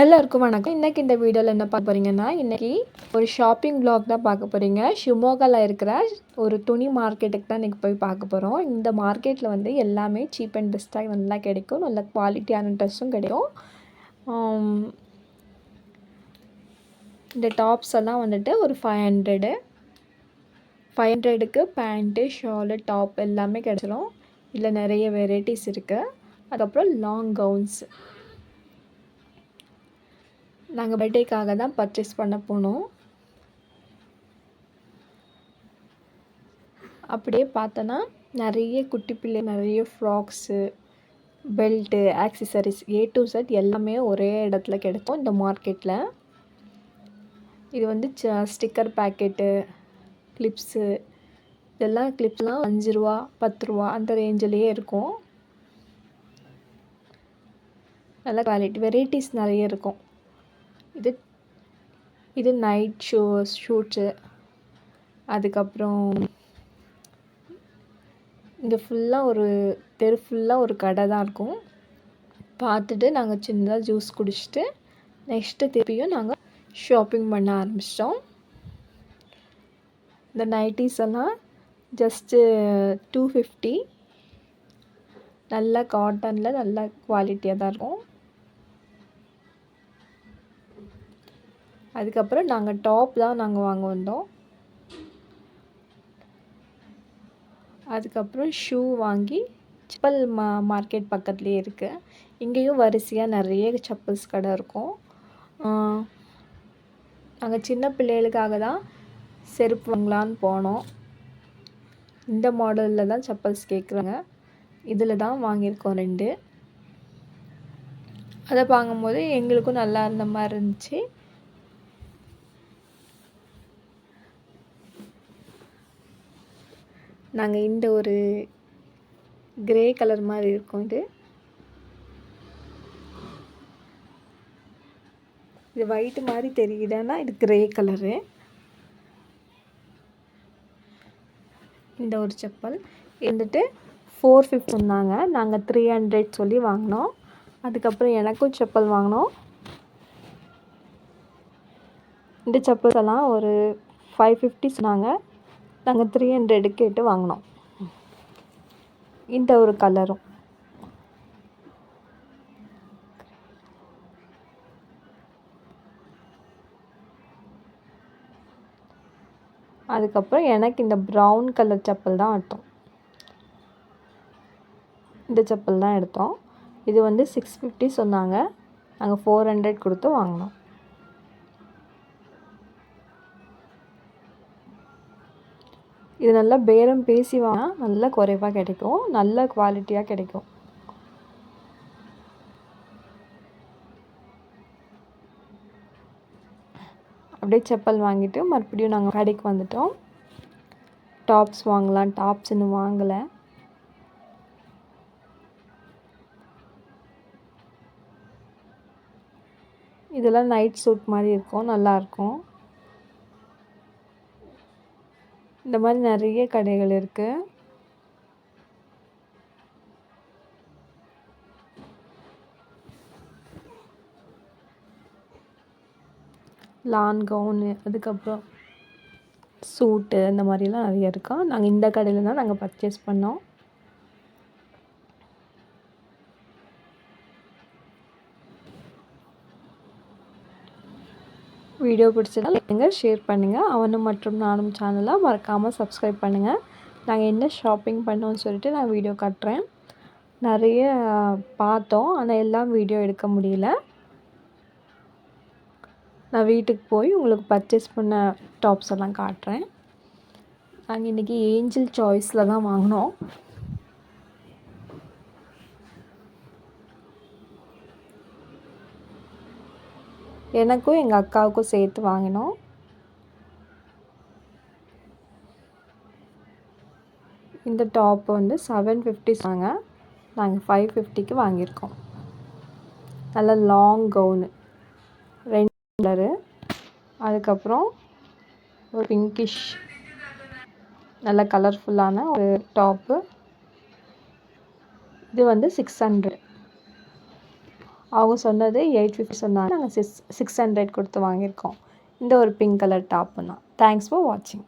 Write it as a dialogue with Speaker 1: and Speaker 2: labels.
Speaker 1: எல்லாருக்கும் வணக்கம். இன்னைக்கு இந்த வீடியோவில் என்ன பார்க்க போறீங்கன்னா, இன்னைக்கு ஒரு ஷாப்பிங் vlog தான் பார்க்க போறீங்க. ஷிமோகால இருக்கிற ஒரு துணி மார்க்கெட்டுக்கு தான் இன்னைக்கு போய் பார்க்க போறோம். இந்த மார்க்கெட்டில் வந்து எல்லாமே சீப் அண்ட் பெஸ்ட்டாக நல்லா கிடைக்கும். நல்ல குவாலிட்டியான ட்ரெஸ்ஸும் கிடைக்கும். இந்த டாப்ஸ் எல்லாம் வந்துட்டு ஒரு 500க்கு பேண்ட்டு, ஷாலு, டாப் எல்லாமே கிடச்சிரும். இதில் நிறைய வெரைட்டிஸ் இருக்குது. அதுக்கப்புறம் லாங் கவுன்ஸ். நாங்கள் பர்த்டேக்காக தான் பர்ச்சேஸ் பண்ண போனோம். அப்படியே பார்த்தோன்னா நிறைய குட்டி பிள்ளை நிறைய frocks, belt, accessories A to Z எல்லாமே ஒரே இடத்துல கிடைக்கும் இந்த மார்க்கெட்டில். இது வந்து ஸ்டிக்கர் பேக்கெட்டு, கிளிப்ஸு, இதெல்லாம் கிளிப்ஸ்லாம் 5 ரூபா 10 ரூபா அந்த ரேஞ்சிலேயே இருக்கும். நல்ல குவாலிட்டி வெரைட்டிஸ் நிறைய இருக்கும். இது நைட் ஷூட்ஸு. அதுக்கப்புறம் இங்கே ஃபுல்லாக ஒரு தெரு ஃபுல்லாக ஒரு கடை தான் இருக்கும். பார்த்துட்டு நாங்கள் சின்னதாக ஜூஸ் குடிச்சிட்டு நெக்ஸ்ட்டு திருப்பியும் நாங்கள் ஷாப்பிங் பண்ண ஆரம்பிச்சிட்டோம். இந்த நைட்டிஸ் எல்லாம் ஜஸ்ட்டு 250. நல்ல காட்டனில் நல்ல குவாலிட்டியாக தான் இருக்கும். அதுக்கப்புறம் நாங்கள் டாப் தான் நாங்கள் வாங்க வந்தோம். அதுக்கப்புறம் ஷூ வாங்கி செப்பல் மார்க்கெட் பக்கத்துலேயே இருக்குது. இங்கேயும் வரிசையாக நிறைய செப்பல்ஸ் கடை இருக்கும். நாங்கள் சின்ன பிள்ளைகளுக்காக தான் செருப்பு வாங்கலான்னு போனோம். இந்த மாடலில் தான் செப்பல்ஸ் கேட்குறாங்க. இதில் தான் வாங்கியிருக்கோம் 2. அதை வாங்கும்போது எங்களுக்கும் நல்லா இருந்த மாதிரி இருந்துச்சு. நாங்கள் இந்த ஒரு கிரே கலர் மாதிரி இருக்கும். இது ஒயிட் மாதிரி தெரியுதுன்னா இது கிரே கலரு. இந்த ஒரு செப்பல் வந்துட்டு 450 சொன்னாங்க. நாங்கள் 300 சொல்லி வாங்கினோம். அதுக்கப்புறம் எனக்கும் செப்பல் வாங்கினோம். இந்த செப்பல்ஸ் எல்லாம் ஒரு 550 சொன்னாங்க. நாங்கள் 300 கேட்டு வாங்கினோம். இந்த ஒரு கலரும். அதுக்கப்புறம் எனக்கு இந்த ப்ரௌன் கலர் செப்பல் தான் எடுத்தோம். இந்த செப்பல் தான் எடுத்தோம். இது வந்து 650 சொன்னாங்க. நாங்கள் 400 கொடுத்து வாங்கினோம். இது நல்லா பேரம் பேசி வாங்கினா நல்லா குறைவாக கிடைக்கும். நல்ல குவாலிட்டியாக கிடைக்கும். அப்படியே செப்பல் வாங்கிட்டு மறுபடியும் நாங்கள் கடைக்கு வந்துட்டோம். டாப்ஸ் வாங்கலாம். டாப்ஸ் இன்னும் வாங்கலை. இதெல்லாம் நைட் சூட் மாதிரி இருக்கும். நல்லாயிருக்கும். இந்த மாதிரி நிறைய கடைகள் இருக்குது. லான் கவுனு, அதுக்கப்புறம் சூட்டு, இந்த மாதிரிலாம் நிறைய இருக்கா. நாங்கள் இந்த கடையில் தான் நாங்கள் பர்ச்சேஸ் பண்ணோம். வீடியோ பிடிச்சதா லைக் ஷேர் பண்ணுங்கள். அவனும் மற்றும் நானும் சேனலை மறக்காமல் சப்ஸ்கிரைப் பண்ணுங்கள். நாங்கள் என்ன ஷாப்பிங் பண்ணோன்னு சொல்லிட்டு நான் வீடியோ காட்டுறேன். நிறைய பார்த்தோம். ஆனால் எல்லாம் வீடியோ எடுக்க முடியல. நான் வீட்டுக்கு போய் உங்களுக்கு பர்ச்சேஸ் பண்ண டாப்ஸ் எல்லாம் காட்டுறேன். நாங்கள் இன்றைக்கி ஏஞ்சல் சாய்ஸில் தான் வாங்கினோம். எனக்கும் எங்கள் அக்காவுக்கும் சேர்த்து வாங்கினோம். இந்த டாப் வந்து 750 சொன்னாங்க. நாங்கள் 550க்கு வாங்கியிருக்கோம். நல்ல லாங் கவுனு, 2 கலரு. அதுக்கப்புறம் ஒரு பிங்கிஷ் நல்ல கலர்ஃபுல்லான ஒரு டாப்பு. இது வந்து 600. அவங்க சொன்னது 850 சொன்னாங்க. நாங்கள் 600 கொடுத்து வாங்கியிருக்கோம். இந்த ஒரு பிங்க் கலர் டாப்புன்னா. தேங்க்ஸ் ஃபார் வாட்சிங்.